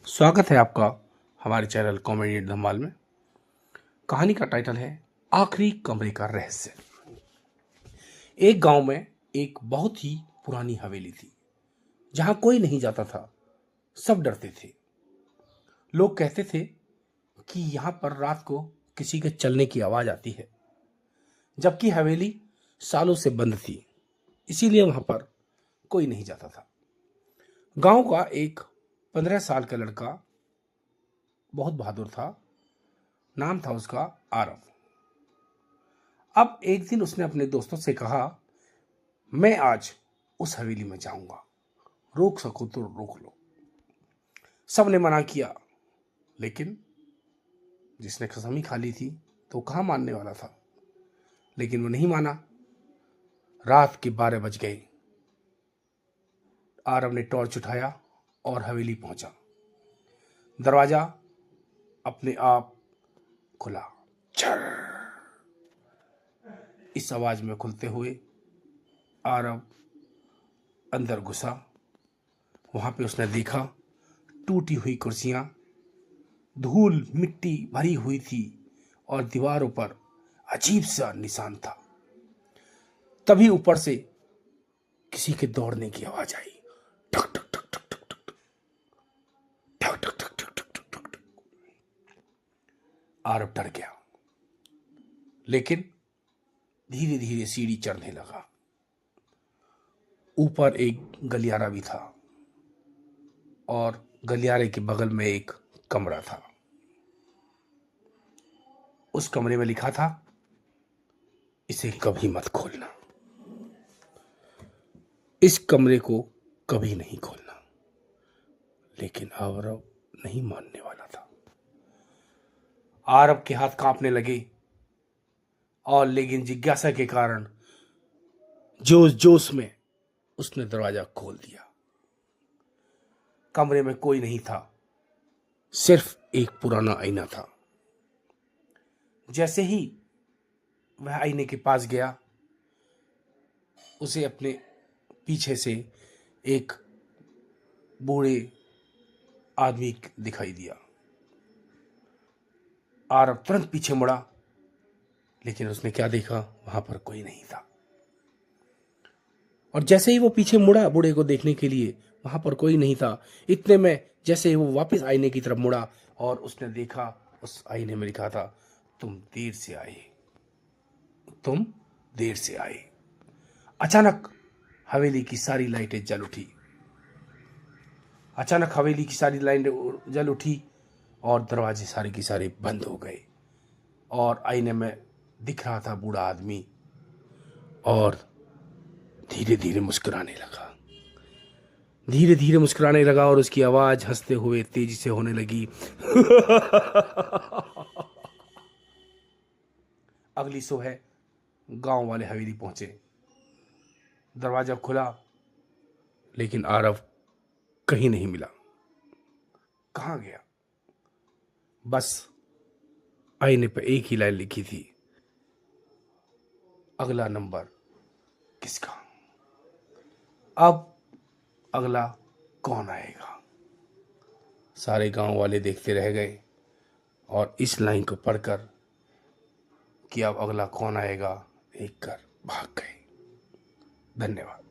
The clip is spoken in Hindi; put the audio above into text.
स्वागत है आपका हमारे चैनल कॉमेडी धमाल में। कहानी का टाइटल है आखिरी कमरे का रहस्य। एक गांव में एक बहुत ही पुरानी हवेली थी जहां कोई नहीं जाता था। सब डरते थे। लोग कहते थे कि यहां पर रात को किसी के चलने की आवाज आती है, जबकि हवेली सालों से बंद थी, इसीलिए वहां पर कोई नहीं जाता था। गांव का एक 15 साल का लड़का बहुत बहादुर था। नाम था उसका आरव। अब एक दिन उसने अपने दोस्तों से कहा, मैं आज उस हवेली में जाऊंगा, रोक सको तो रोक लो। सबने मना किया, लेकिन जिसने कसम ही खा ली थी तो कहाँ मानने वाला था। लेकिन वो नहीं माना। रात के 12 बज गए। आरव ने टॉर्च उठाया और हवेली पहुंचा। दरवाजा अपने आप खुला। चर। इस आवाज में खुलते हुए आरव अंदर घुसा। वहां पे उसने देखा टूटी हुई कुर्सियां, धूल मिट्टी भरी हुई थी और दीवारों पर अजीब सा निशान था। तभी ऊपर से किसी के दौड़ने की आवाज आई। ठक ठक ठक ठक ठक ठक ठक ठक ठक ठक ठक ठक ठक ठक। आरव डर गया, लेकिन धीरे धीरे सीढ़ी चढ़ने लगा। ऊपर एक गलियारा भी था और गलियारे के बगल में एक कमरा था। उस कमरे में लिखा था, इसे कभी मत खोलना। इस कमरे को कभी नहीं खोलना। लेकिन आरव नहीं मानने वाला था। आरव के हाथ कांपने लगे और लेकिन जिज्ञासा के कारण जोश जोश में उसने दरवाजा खोल दिया। कमरे में कोई नहीं था, सिर्फ एक पुराना आईना था। जैसे ही वह आईने के पास गया, उसे अपने पीछे से एक बूढ़े आदमी दिखाई दिया। आरव तुरंत पीछे मुड़ा, लेकिन उसने क्या देखा, वहां पर कोई नहीं था। और जैसे ही वो पीछे मुड़ा बूढ़े को देखने के लिए, वहां पर कोई नहीं था। इतने में जैसे ही वो वापस आईने की तरफ मुड़ा और उसने देखा, उस आईने में लिखा था, तुम देर से आए, तुम देर से आए। अचानक हवेली की सारी लाइटें जल उठी। अचानक हवेली की सारी लाइटें जल उठी और दरवाजे सारे के सारे बंद हो गए। और आईने में दिख रहा था बूढ़ा आदमी और धीरे धीरे मुस्कुराने लगा। धीरे धीरे मुस्कुराने लगा और उसकी आवाज हंसते हुए तेजी से होने लगी। अगली सुबह गांव वाले हवेली पहुंचे। दरवाजा खुला, लेकिन आरव कहीं नहीं मिला। कहां गया? बस आईने पर एक ही लाइन लिखी थी, अगला नंबर किसका? अब अगला कौन आएगा? सारे गांव वाले देखते रह गए और इस लाइन को पढ़कर कि अब अगला कौन आएगा देख कर भाग गए। धन्यवाद।